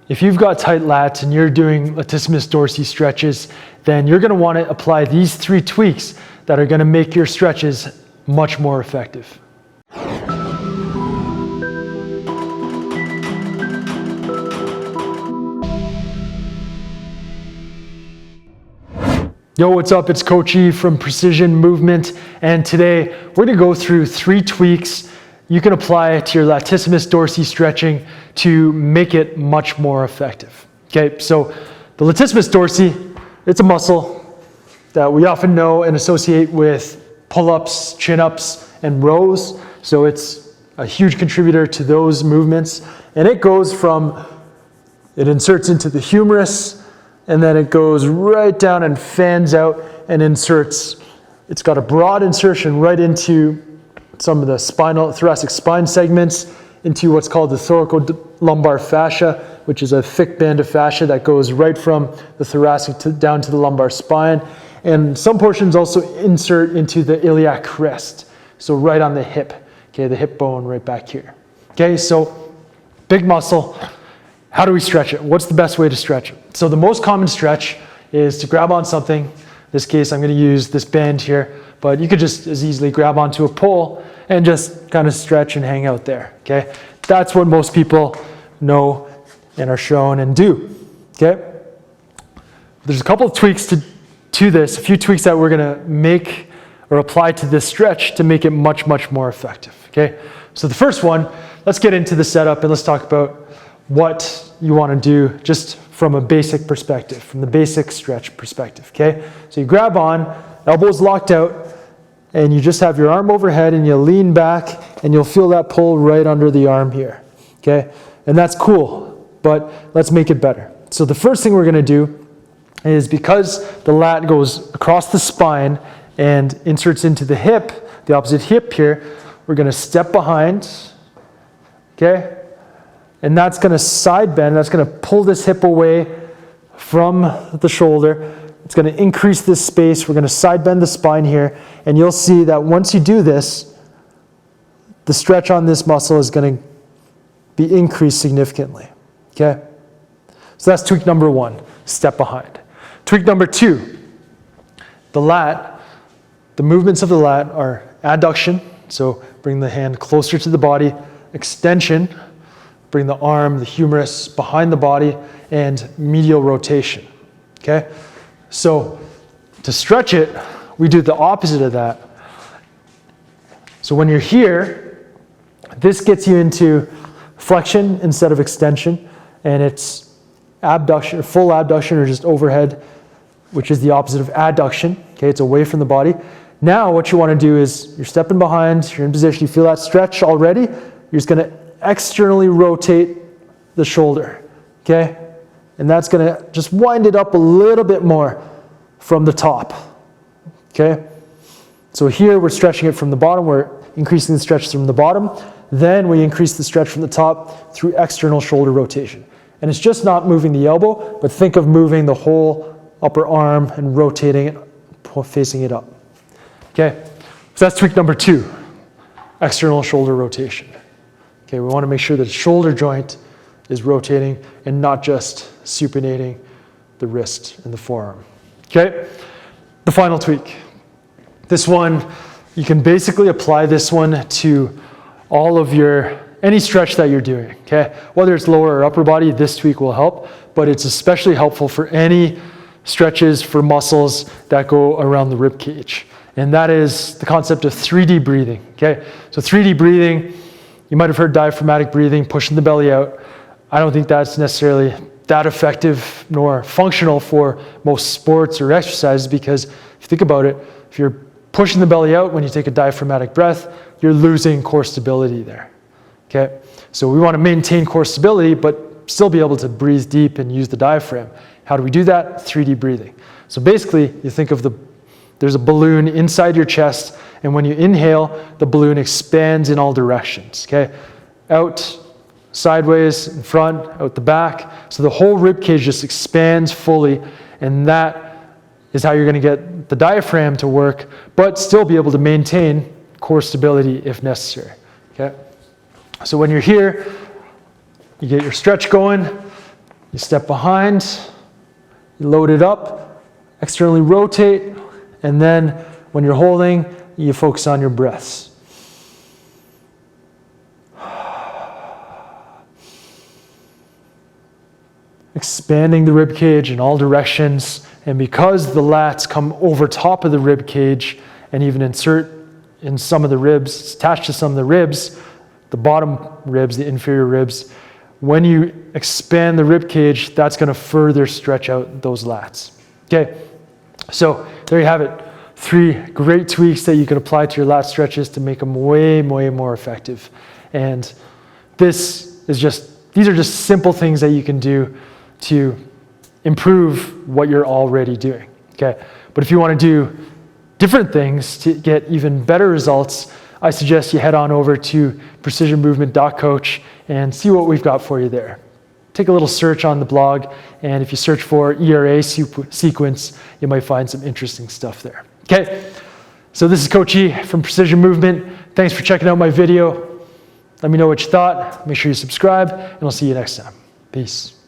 if you've got tight lats and you're doing latissimus dorsi stretches, then you're going to want to apply these 3 tweaks that are going to make your stretches much more effective. Yo, what's up? It's Coach E from Precision Movement, and today we're going to go through 3 tweaks you can apply to your latissimus dorsi stretching to make it much more effective. Okay, so the latissimus dorsi, it's a muscle that we often know and associate with pull-ups, chin-ups, and rows. So it's a huge contributor to those movements, and it goes from, it inserts into the humerus, and then it goes right down and fans out and inserts. It's got a broad insertion right into some of the thoracic spine segments, into what's called the thoracolumbar fascia, which is a thick band of fascia that goes right from the thoracic down to the lumbar spine. And some portions also insert into the iliac crest, so right on the hip, okay, the hip bone right back here. Okay, so big muscle. How do we stretch it? What's the best way to stretch it? So the most common stretch is to grab on something. In this case, I'm going to use this band here, but you could just as easily grab onto a pole and just kind of stretch and hang out there, okay? That's what most people know and are shown and do, okay? There's a couple of tweaks to this, a few tweaks that we're going to make or apply to this stretch to make it much, much more effective, okay? So the first one, let's get into the setup and let's talk about what you want to do just from a basic perspective, from the basic stretch perspective, okay? So you grab on, elbows locked out, and you just have your arm overhead and you lean back and you'll feel that pull right under the arm here, okay? And that's cool, but let's make it better. So the first thing we're going to do is, because the lat goes across the spine and inserts into the hip, the opposite hip here, we're going to step behind, okay? And that's going to side bend, that's going to pull this hip away from the shoulder. It's going to increase this space. We're going to side bend the spine here. And you'll see that once you do this, the stretch on this muscle is going to be increased significantly. Okay? So that's tweak number 1, step behind. Tweak number 2, the lat, the movements of the lat are adduction. So bring the hand closer to the body, extension, bring the arm, the humerus behind the body, and medial rotation, okay? So to stretch it, we do the opposite of that. So when you're here, this gets you into flexion instead of extension, and it's abduction, or full abduction, or just overhead, which is the opposite of adduction, okay? It's away from the body. Now what you want to do is, you're stepping behind, you're in position, you feel that stretch already, you're just going to externally rotate the shoulder, okay? And that's going to just wind it up a little bit more from the top, okay? So here we're stretching it from the bottom, we're increasing the stretch from the bottom, then we increase the stretch from the top through external shoulder rotation. And it's just not moving the elbow, but think of moving the whole upper arm and rotating it, facing it up, okay? So that's tweak number 2, external shoulder rotation. Okay, we want to make sure that the shoulder joint is rotating and not just supinating the wrist and the forearm. Okay, the final tweak. This one, you can basically apply this one to all of any stretch that you're doing, okay? Whether it's lower or upper body, this tweak will help, but it's especially helpful for any stretches for muscles that go around the rib cage. And that is the concept of 3D breathing, okay? So 3D breathing, you might have heard diaphragmatic breathing, pushing the belly out. I don't think that's necessarily that effective nor functional for most sports or exercises, because if you think about it, if you're pushing the belly out when you take a diaphragmatic breath, you're losing core stability there, okay? So we want to maintain core stability, but still be able to breathe deep and use the diaphragm. How do we do that? 3D breathing. So basically, you think of there's a balloon inside your chest, and when you inhale, the balloon expands in all directions, okay? Out, sideways, in front, out the back. So the whole rib cage just expands fully, and that is how you're going to get the diaphragm to work, but still be able to maintain core stability if necessary, okay? So when you're here, you get your stretch going, You step behind, you load it up, externally rotate, and then when you're holding, you focus on your breaths. Expanding the rib cage in all directions, and because the lats come over top of the rib cage and even insert in some of the ribs, it's attached to some of the ribs, the bottom ribs, the inferior ribs, when you expand the rib cage, that's going to further stretch out those lats. Okay, so there you have it. 3 great tweaks that you can apply to your lat stretches to make them way more effective. And these are just simple things that you can do to improve what you're already doing. Okay, but if you want to do different things to get even better results, I suggest you head on over to precisionmovement.coach and see what we've got for you there. Take a little search on the blog, and if you search for ERA sequence, you might find some interesting stuff there. Okay, so this is Coach E from Precision Movement. Thanks for checking out my video. Let me know what you thought. Make sure you subscribe, and I'll see you next time. Peace.